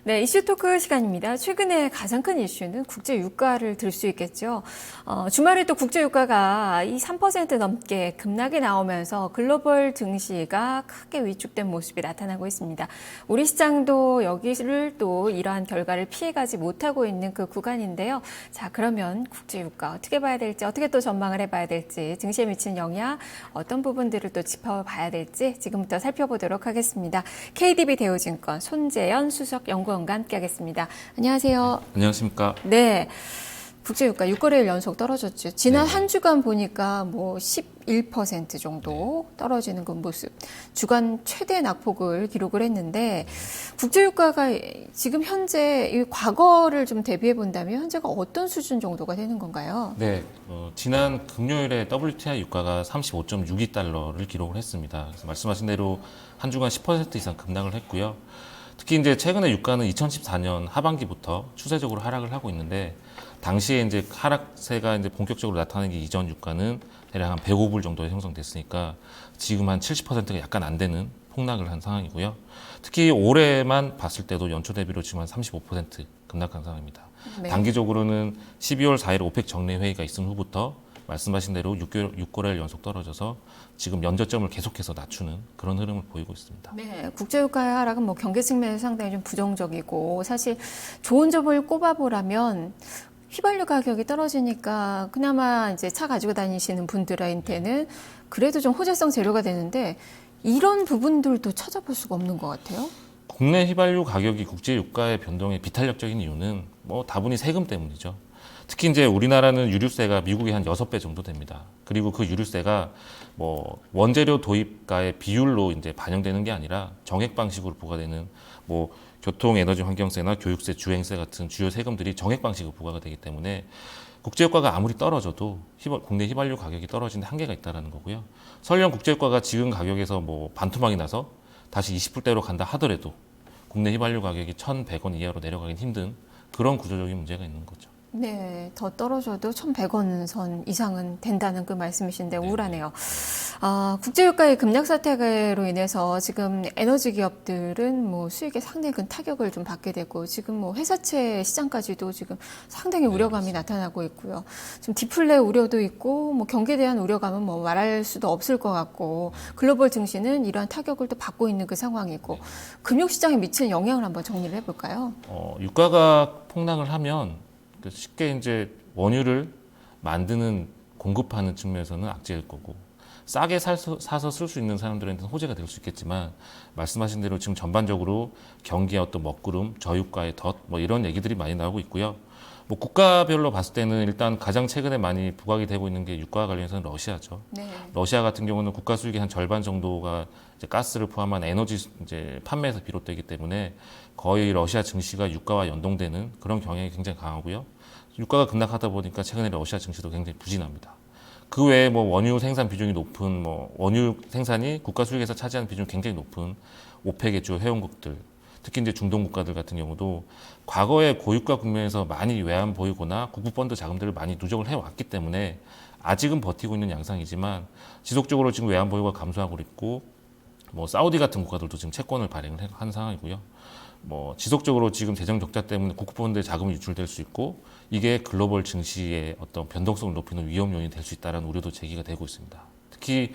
네, 이슈 토크 시간입니다. 최근에 가장 큰 이슈는 국제 유가를 들 수 있겠죠. 주말에 또 국제 유가가 이 3% 넘게 급락이 나오면서 글로벌 증시가 크게 위축된 모습이 나타나고 있습니다. 우리 시장도 여기를 또 이러한 결과를 피해가지 못하고 있는 그 구간인데요. 자, 그러면 국제 유가 어떻게 봐야 될지, 어떻게 또 전망을 해봐야 될지, 증시에 미치는 영향, 어떤 부분들을 또 짚어봐야 될지 지금부터 살펴보도록 하겠습니다. KDB 대우증권 손재현 수석 연구원과 함께하겠습니다. 안녕하세요. 네, 안녕하십니까. 네, 국제유가 6거래일 연속 떨어졌죠. 지난 네. 한 주간 보니까 뭐 11% 정도 떨어지는 그 모습. 주간 최대 낙폭을 기록을 했는데 국제유가가 지금 현재 이 과거를 좀 대비해 본다면 현재가 어떤 수준 정도가 되는 건가요? 네, 지난 금요일에 WTI 유가가 35.62달러를 기록을 했습니다. 그래서 말씀하신 대로 한 주간 10% 이상 급락을 했고요. 특히 이제 최근에 유가는 2014년 하반기부터 추세적으로 하락을 하고 있는데 당시에 이제 하락세가 이제 본격적으로 나타나기 이전 유가는 대략 한 105불 정도에 형성됐으니까 지금 한 70%가 약간 안 되는 폭락을 한 상황이고요. 특히 올해만 봤을 때도 연초 대비로 지금 한 35% 급락한 상황입니다. 네. 단기적으로는 12월 4일 오펙 정례 회의가 있은 후부터 말씀하신 대로 6거래일 연속 떨어져서 지금 연저점을 계속해서 낮추는 그런 흐름을 보이고 있습니다. 네, 국제유가의 하락은 뭐 경제 측면에서 상당히 좀 부정적이고 사실 좋은 점을 꼽아보라면 휘발유 가격이 떨어지니까 그나마 이제 차 가지고 다니시는 분들한테는 그래도 좀 호재성 재료가 되는데 이런 부분들도 찾아볼 수가 없는 것 같아요. 국내 휘발유 가격이 국제 유가의 변동에 비탄력적인 이유는 뭐 다분히 세금 때문이죠. 특히 이제 우리나라는 유류세가 미국의 한 6배 정도 됩니다. 그리고 그 유류세가 뭐 원재료 도입가의 비율로 이제 반영되는 게 아니라 정액 방식으로 부과되는 뭐 교통, 에너지, 환경세나 교육세, 주행세 같은 주요 세금들이 정액 방식으로 부과가 되기 때문에 국제유가가 아무리 떨어져도 국내 휘발유 가격이 떨어지는 한계가 있다는 거고요. 설령 국제유가가 지금 가격에서 뭐 반토막이 나서 다시 20불대로 간다 하더라도 국내 휘발유 가격이 1,100원 이하로 내려가긴 힘든 그런 구조적인 문제가 있는 거죠. 네, 더 떨어져도 1,100원 선 이상은 된다는 그 말씀이신데 우울하네요. 국제유가의 급락 사태로 인해서 지금 에너지 기업들은 뭐 수익에 상당히 큰 타격을 좀 받게 되고 지금 뭐 회사채 시장까지도 지금 상당히 우려감이 나타나고 있고요. 지금 디플레 우려도 있고 뭐 경기에 대한 우려감은 뭐 말할 수도 없을 것 같고 글로벌 증시는 이러한 타격을 또 받고 있는 그 상황이고 금융시장에 미치는 영향을 한번 정리를 해볼까요? 유가가 폭락을 하면 쉽게 이제 원유를 만드는 공급하는 측면에서는 악재일 거고 싸게 사서 쓸 수 있는 사람들한테는 호재가 될 수 있겠지만 말씀하신 대로 지금 전반적으로 경기의 어떤 먹구름, 저유가의 덫 뭐 이런 얘기들이 많이 나오고 있고요. 뭐 국가별로 봤을 때는 일단 가장 최근에 많이 부각이 되고 있는 게 유가와 관련해서는 러시아죠. 네. 러시아 같은 경우는 국가 수익의 한 절반 정도가 이제 가스를 포함한 에너지 이제 판매에서 비롯되기 때문에 거의 러시아 증시가 유가와 연동되는 그런 경향이 굉장히 강하고요. 유가가 급락하다 보니까 최근에 러시아 증시도 굉장히 부진합니다. 그 외에 뭐 원유 생산 비중이 높은 뭐 원유 생산이 국가 수익에서 차지하는 비중이 굉장히 높은 오펙의 주요 회원국들, 특히 이제 중동 국가들 같은 경우도 과거에 고유가 국면에서 많이 외환 보이거나 국부 펀드 자금들을 많이 누적을 해왔기 때문에 아직은 버티고 있는 양상이지만 지속적으로 지금 외환 보유가 감소하고 있고 뭐 사우디 같은 국가들도 지금 채권을 발행을 한 상황이고요. 뭐 지속적으로 지금 재정 적자 때문에 국부 펀드의 자금이 유출될 수 있고 이게 글로벌 증시의 어떤 변동성을 높이는 위험 요인이 될 수 있다는 우려도 제기가 되고 있습니다. 특히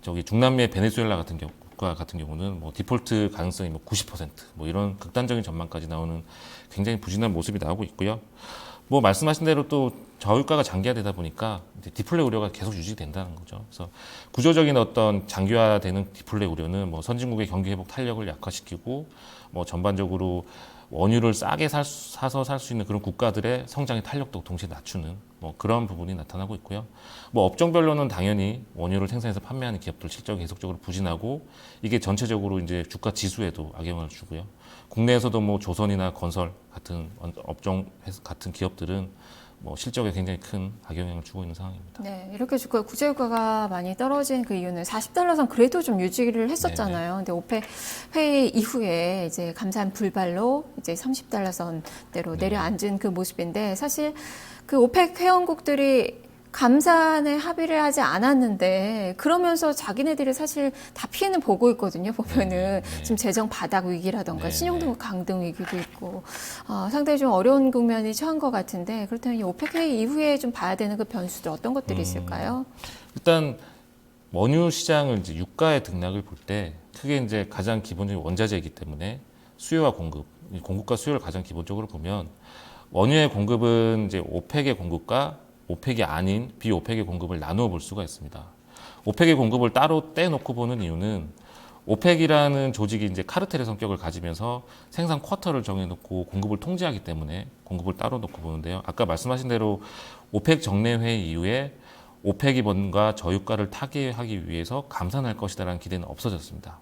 저기 중남미의 베네수엘라 같은 국가 같은 경우는 뭐 디폴트 가능성이 뭐 90%뭐 이런 극단적인 전망까지 나오는 굉장히 부진한 모습이 나오고 있고요. 뭐 말씀하신 대로 또 저유가가 장기화되다 보니까 이제 디플레 우려가 계속 유지된다는 거죠. 그래서 구조적인 어떤 장기화되는 디플레 우려는 뭐 선진국의 경기 회복 탄력을 약화시키고 뭐 전반적으로 원유를 싸게 사서 살 수 있는 그런 국가들의 성장의 탄력도 동시에 낮추는 뭐 그런 부분이 나타나고 있고요. 뭐 업종별로는 당연히 원유를 생산해서 판매하는 기업들 실적이 계속적으로 부진하고 이게 전체적으로 이제 주가 지수에도 악영향을 주고요. 국내에서도 뭐 조선이나 건설 같은 업종 같은 기업들은 뭐 실적에 굉장히 큰 악영향을 주고 있는 상황입니다. 네, 이렇게 국제유가가 많이 떨어진 그 이유는 40달러 선 그래도 좀 유지를 했었잖아요. 근데 오펙 회의 이후에 이제 감산 불발로 이제 30달러 선대로 내려앉은 그 모습인데 사실 그 오펙 회원국들이 감산에 합의를 하지 않았는데 그러면서 자기네들이 사실 다 피해는 보고 있거든요. 보면은 지금 재정 바닥 위기라던가 신용등 강등 위기도 있고 상당히 좀 어려운 국면이 처한 것 같은데 그렇다면 이 오펙 회의 이후에 좀 봐야 되는 그 변수들 어떤 것들이 있을까요? 일단 원유 시장을 이제 유가의 등락을 볼 때 크게 이제 가장 기본적인 원자재이기 때문에 수요와 공급, 이 공급과 수요를 가장 기본적으로 보면 원유의 공급은 이제 오펙의 공급과 오펙이 아닌 비오펙의 공급을 나누어 볼 수가 있습니다. 오펙의 공급을 따로 떼놓고 보는 이유는 오펙이라는 조직이 이제 카르텔의 성격을 가지면서 생산 쿼터를 정해놓고 공급을 통제하기 때문에 공급을 따로 놓고 보는데요. 아까 말씀하신 대로 오펙 정례회의 이후에 오펙이 뭔가 저유가를 타개하기 위해서 감산할 것이다라는 기대는 없어졌습니다.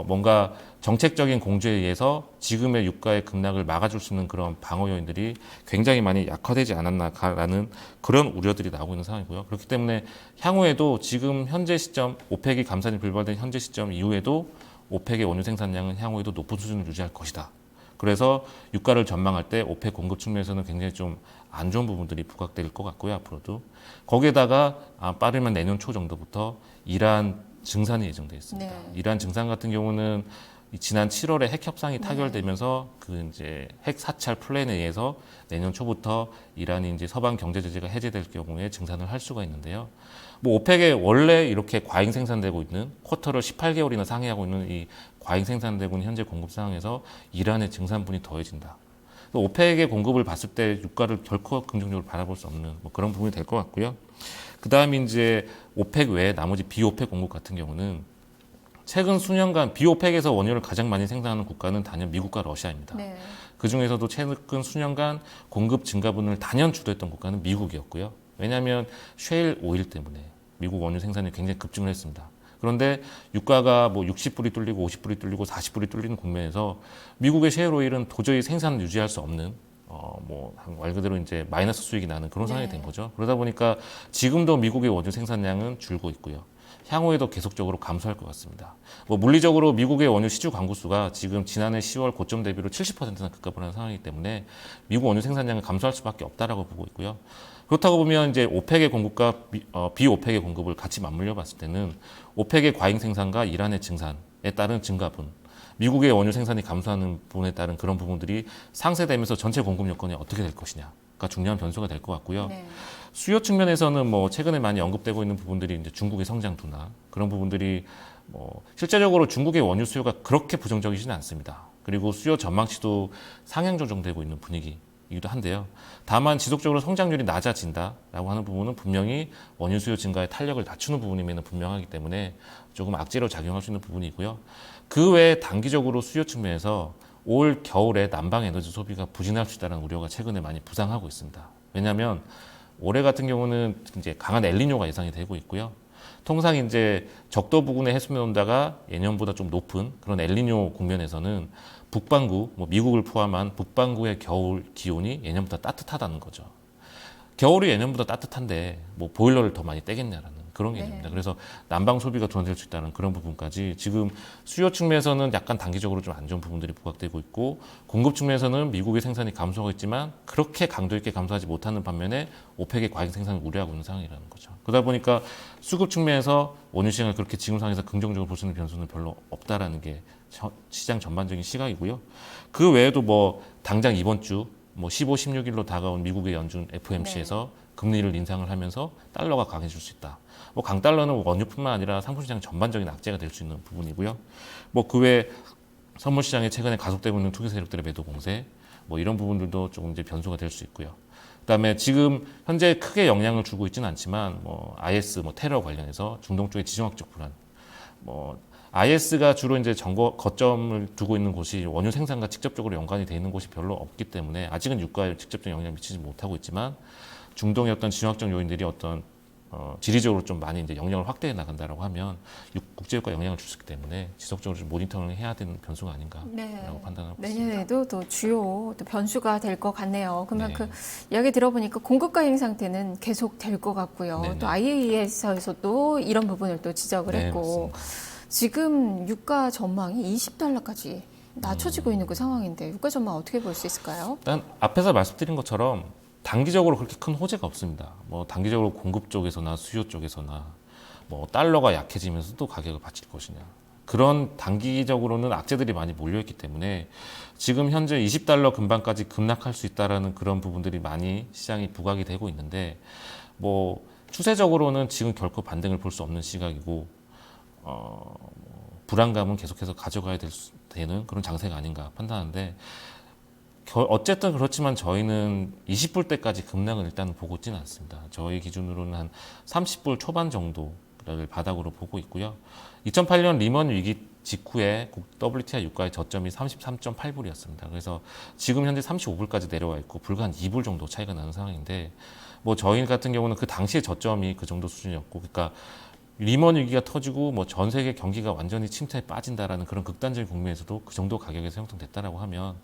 뭔가 정책적인 공조에 의해서 지금의 유가의 급락을 막아줄 수 있는 그런 방어 요인들이 굉장히 많이 약화되지 않았나라는 그런 우려들이 나오고 있는 상황이고요. 그렇기 때문에 향후에도 지금 현재 시점, 오펙이 감산이 불발된 현재 시점 이후에도 오펙의 원유 생산량은 향후에도 높은 수준을 유지할 것이다. 그래서 유가를 전망할 때 오펙 공급 측면에서는 굉장히 좀 안 좋은 부분들이 부각될 것 같고요. 앞으로도. 거기에다가 빠르면 내년 초 정도부터 이란 증산이 예정되어 있습니다. 네. 이란 증산 같은 경우는 지난 7월에 핵 협상이 타결되면서 그 이제 핵 사찰 플랜에 의해서 내년 초부터 이란이 이제 서방 경제 제재가 해제될 경우에 증산을 할 수가 있는데요. 뭐 오펙에 원래 이렇게 과잉 생산되고 있는 쿼터를 18개월이나 상회하고 있는 이 과잉 생산되고 있는 현재 공급 상황에서 이란의 증산분이 더해진다. 또 오펙의 공급을 봤을 때 유가를 결코 긍정적으로 바라볼 수 없는 뭐 그런 부분이 될 것 같고요. 그 다음에 이제 오펙 외에 나머지 비오펙 공급 같은 경우는 최근 수년간 비오펙에서 원유를 가장 많이 생산하는 국가는 단연 미국과 러시아입니다. 네. 그 중에서도 최근 수년간 공급 증가분을 단연 주도했던 국가는 미국이었고요. 왜냐하면 셰일 오일 때문에 미국 원유 생산이 굉장히 급증을 했습니다. 그런데 유가가 뭐 60불이 뚫리고 50불이 뚫리고 40불이 뚫리는 국면에서 미국의 셰일 오일은 도저히 생산을 유지할 수 없는 말 그대로 이제 마이너스 수익이 나는 그런 상황이 된 거죠. 그러다 보니까 지금도 미국의 원유 생산량은 줄고 있고요. 향후에도 계속적으로 감소할 것 같습니다. 뭐 물리적으로 미국의 원유 시주 광구수가 지금 지난해 10월 고점 대비로 70%나 급감을 한 상황이기 때문에 미국 원유 생산량은 감소할 수밖에 없다라고 보고 있고요. 그렇다고 보면 이제 오펙의 공급과 비오펙의 공급을 같이 맞물려 봤을 때는 오펙의 과잉 생산과 이란의 증산에 따른 증가분, 미국의 원유 생산이 감소하는 부분에 따른 그런 부분들이 상쇄되면서 전체 공급 여건이 어떻게 될 것이냐가 중요한 변수가 될 것 같고요. 네. 수요 측면에서는 뭐 최근에 많이 언급되고 있는 부분들이 이제 중국의 성장 둔화 그런 부분들이 뭐 실제적으로 중국의 원유 수요가 그렇게 부정적이지는 않습니다. 그리고 수요 전망치도 상향 조정되고 있는 분위기이기도 한데요. 다만 지속적으로 성장률이 낮아진다라고 하는 부분은 분명히 원유 수요 증가에 탄력을 낮추는 부분임에는 분명하기 때문에 조금 악재로 작용할 수 있는 부분이고요. 그 외에 단기적으로 수요 측면에서 올 겨울에 난방 에너지 소비가 부진할 수 있다는 우려가 최근에 많이 부상하고 있습니다. 왜냐하면 올해 같은 경우는 이제 강한 엘니뇨가 예상이 되고 있고요. 통상 이제 적도 부근의 해수면 온도가 예년보다 좀 높은 그런 엘니뇨 국면에서는 북반구, 뭐 미국을 포함한 북반구의 겨울 기온이 예년보다 따뜻하다는 거죠. 겨울이 예년보다 따뜻한데 뭐 보일러를 더 많이 떼겠냐라는 그런 개념입니다. 그래서 난방 소비가 둔화될 수 있다는 그런 부분까지 지금 수요 측면에서는 약간 단기적으로 좀 안 좋은 부분들이 부각되고 있고 공급 측면에서는 미국의 생산이 감소하고 있지만 그렇게 강도 있게 감소하지 못하는 반면에 오펙의 과잉 생산을 우려하고 있는 상황이라는 거죠. 그러다 보니까 수급 측면에서 원유 시장을 그렇게 지금 상황에서 긍정적으로 볼 수 있는 변수는 별로 없다라는 게 시장 전반적인 시각이고요. 그 외에도 뭐 당장 이번 주 뭐 15, 16일로 다가온 미국의 연준 FOMC에서 금리를 인상을 하면서 달러가 강해질 수 있다. 뭐 강달러는 원유뿐만 아니라 상품시장 전반적인 악재가 될 수 있는 부분이고요. 뭐 그 외 선물시장에 최근에 가속되고 있는 투기 세력들의 매도 공세, 뭐 이런 부분들도 조금 이제 변수가 될 수 있고요. 그다음에 지금 현재 크게 영향을 주고 있지는 않지만 뭐 IS 뭐 테러 관련해서 중동 쪽의 지정학적 불안, 뭐 IS가 주로 이제 거점을 두고 있는 곳이 원유 생산과 직접적으로 연관이 돼 있는 곳이 별로 없기 때문에 아직은 유가에 직접적 영향을 미치지 못하고 있지만 중동의 어떤 지정학적 요인들이 어떤 지리적으로 좀 많이 이제 영향을 확대해 나간다라고 하면 국제유가 영향을 줄 수 있기 때문에 지속적으로 좀 모니터링을 해야 되는 변수가 아닌가라고 판단하고 있습니다. 내년에도 또 주요 또 변수가 될 것 같네요. 그러면 네. 그 이야기 들어보니까 공급 과잉 상태는 계속 될 것 같고요. 네네. 또 IEA에서도 이런 부분을 또 지적을 네, 했고 맞습니다. 지금 유가 전망이 $20까지 낮춰지고 있는 그 상황인데 유가 전망 어떻게 볼 수 있을까요? 일단 앞에서 말씀드린 것처럼 단기적으로 그렇게 큰 호재가 없습니다. 뭐 단기적으로 공급 쪽에서나 수요 쪽에서나 뭐 달러가 약해지면서 또 가격을 받칠 것이냐. 그런 단기적으로는 악재들이 많이 몰려있기 때문에 지금 현재 20달러 근방까지 급락할 수 있다라는 그런 부분들이 많이 시장이 부각이 되고 있는데 뭐 추세적으로는 지금 결코 반등을 볼 수 없는 시각이고 불안감은 계속해서 가져가야 되는 그런 장세가 아닌가 판단하는데 어쨌든 그렇지만 저희는 20불대까지 급락을 일단 보고 있지는 않습니다. 저희 기준으로는 한 30불 초반 정도를 바닥으로 보고 있고요. 2008년 리먼 위기 직후에 WTI 유가의 저점이 33.8불이었습니다. 그래서 지금 현재 35불까지 내려와 있고 불과 한 2불 정도 차이가 나는 상황인데 뭐 저희 같은 경우는 그 당시의 저점이 그 정도 수준이었고 그러니까 리먼 위기가 터지고 뭐 전 세계 경기가 완전히 침체에 빠진다라는 그런 극단적인 국면에서도 그 정도 가격에서 형성됐다라고 하면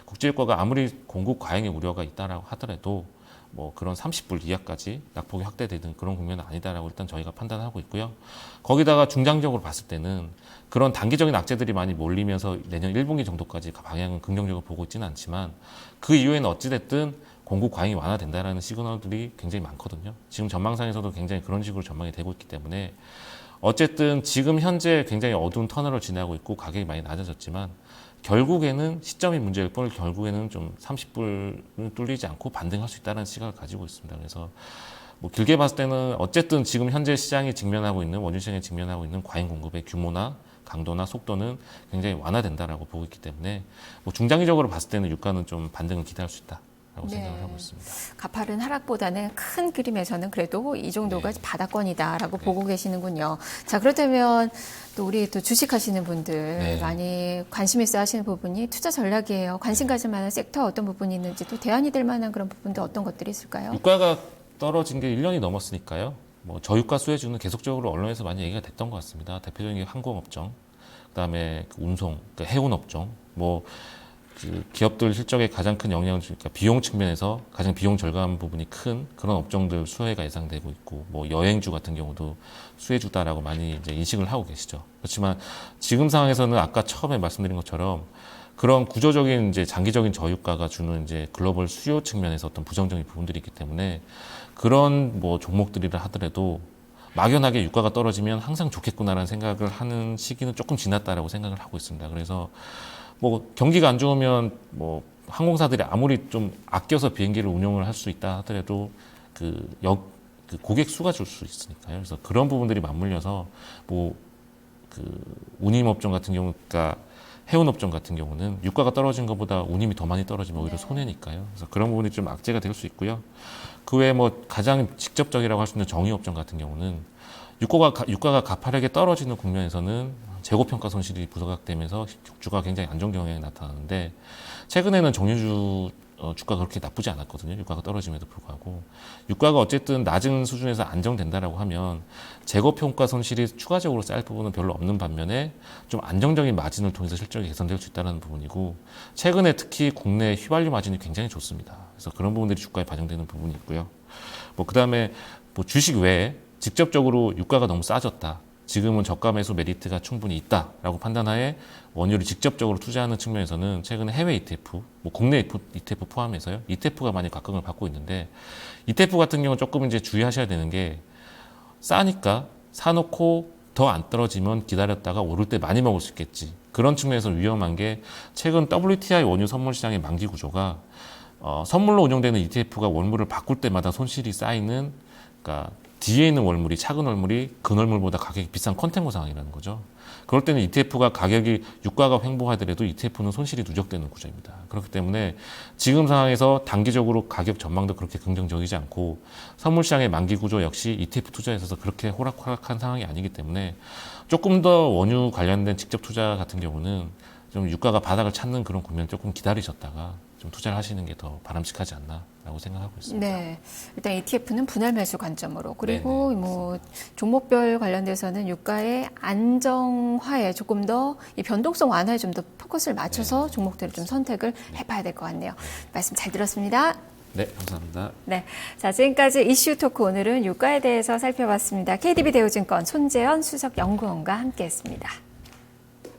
국제유가가 아무리 공급 과잉의 우려가 있다라고 하더라도 뭐 그런 30불 이하까지 낙폭이 확대되는 그런 국면은 아니다라고 일단 저희가 판단하고 있고요. 거기다가 중장기적으로 봤을 때는 그런 단기적인 악재들이 많이 몰리면서 내년 1분기 정도까지 방향은 긍정적으로 보고 있지는 않지만 그 이후에는 어찌됐든 공급 과잉이 완화된다라는 시그널들이 굉장히 많거든요. 지금 전망상에서도 굉장히 그런 식으로 전망이 되고 있기 때문에 어쨌든 지금 현재 굉장히 어두운 터널을 지나고 있고 가격이 많이 낮아졌지만 결국에는 시점이 문제일 뿐 결국에는 좀 30불을 뚫리지 않고 반등할 수 있다는 시각을 가지고 있습니다. 그래서 뭐 길게 봤을 때는 어쨌든 지금 현재 시장이 직면하고 있는 원유 시장이 직면하고 있는 과잉 공급의 규모나 강도나 속도는 굉장히 완화된다라고 보고 있기 때문에 뭐 중장기적으로 봤을 때는 유가는 좀 반등을 기대할 수 있다. 라고 생각을 하고 있습니다. 가파른 하락보다는 큰 그림에서는 그래도 이 정도가 바닥권이다라고 보고 계시는군요. 자, 그렇다면 또 우리 또 주식하시는 분들 많이 관심 있어 하시는 부분이 투자 전략이에요. 관심 가질 만한 섹터 어떤 부분이 있는지 또 대안이 될 만한 그런 부분도 어떤 것들이 있을까요? 유가가 떨어진 게 1년이 넘었으니까요. 뭐 저유가 수혜주는 계속적으로 언론에서 많이 얘기가 됐던 것 같습니다. 대표적인 게 항공업종, 그다음에 그 운송, 그 해운업종, 뭐 그 기업들 실적에 가장 큰 영향을 주니까 비용 측면에서 가장 비용 절감 부분이 큰 그런 업종들 수혜가 예상되고 있고 뭐 여행주 같은 경우도 수혜주다라고 많이 이제 인식을 하고 계시죠. 그렇지만 지금 상황에서는 아까 처음에 말씀드린 것처럼 그런 구조적인 이제 장기적인 저유가가 주는 이제 글로벌 수요 측면에서 어떤 부정적인 부분들이 있기 때문에 그런 뭐 종목들이라 하더라도 막연하게 유가가 떨어지면 항상 좋겠구나라는 생각을 하는 시기는 조금 지났다라고 생각을 하고 있습니다. 그래서 뭐 경기가 안 좋으면 뭐 항공사들이 아무리 좀 아껴서 비행기를 운영을 할 수 있다 하더라도 그 고객 수가 줄 수 있으니까요. 그래서 그런 부분들이 맞물려서 뭐 그 운임업종 같은 경우, 그러니까 해운업종 같은 경우는 유가가 떨어진 것보다 운임이 더 많이 떨어지면 오히려 손해니까요. 그래서 그런 부분이 좀 악재가 될 수 있고요. 그 외에 뭐 가장 직접적이라고 할 수 있는 정유업종 같은 경우는 유가가 가파르게 떨어지는 국면에서는 재고평가 손실이 부각되면서 주가 굉장히 안정 경향이 나타나는데 최근에는 정유주 주가가 그렇게 나쁘지 않았거든요. 유가가 떨어짐에도 불구하고 유가가 어쨌든 낮은 수준에서 안정된다라고 하면 재고평가 손실이 추가적으로 쌓일 부분은 별로 없는 반면에 좀 안정적인 마진을 통해서 실적이 개선될 수 있다는 부분이고 최근에 특히 국내 휘발유 마진이 굉장히 좋습니다. 그래서 그런 부분들이 주가에 반영되는 부분이 있고요. 뭐 그다음에 뭐 주식 외에 직접적으로 유가가 너무 싸졌다. 지금은 저가 매수 메리트가 충분히 있다라고 판단하에 원유를 직접적으로 투자하는 측면에서는 최근에 해외 ETF, 뭐 국내 ETF 포함해서요. ETF가 많이 각광을 받고 있는데 ETF 같은 경우는 조금 이제 주의하셔야 되는 게 싸니까 사놓고 더 안 떨어지면 기다렸다가 오를 때 많이 먹을 수 있겠지. 그런 측면에서 위험한 게 최근 WTI 원유 선물 시장의 만기 구조가 선물로 운영되는 ETF가 원물을 바꿀 때마다 손실이 쌓이는 그러니까 뒤에 있는 월물이 작은 월물이 근 월물보다 가격이 비싼 컨텐거 상황이라는 거죠. 그럴 때는 ETF가 가격이 유가가 횡보하더라도 ETF는 손실이 누적되는 구조입니다. 그렇기 때문에 지금 상황에서 단기적으로 가격 전망도 그렇게 긍정적이지 않고 선물시장의 만기 구조 역시 ETF 투자에 있어서 그렇게 호락호락한 상황이 아니기 때문에 조금 더 원유 관련된 직접 투자 같은 경우는 좀 유가가 바닥을 찾는 그런 국면을 조금 기다리셨다가 좀 투자를 하시는 게 더 바람직하지 않나라고 생각하고 있습니다. 네, 일단 ETF는 분할 매수 관점으로 그리고 뭐 종목별 관련돼서는 유가의 안정화에 조금 더 이 변동성 완화에 좀 더 포커스를 맞춰서 종목들을 좀 선택을 해봐야 될 것 같네요. 말씀 잘 들었습니다. 네, 감사합니다. 네, 자 지금까지 이슈 토크 오늘은 유가에 대해서 살펴봤습니다. KDB 대우증권 손재현 수석 연구원과 함께했습니다.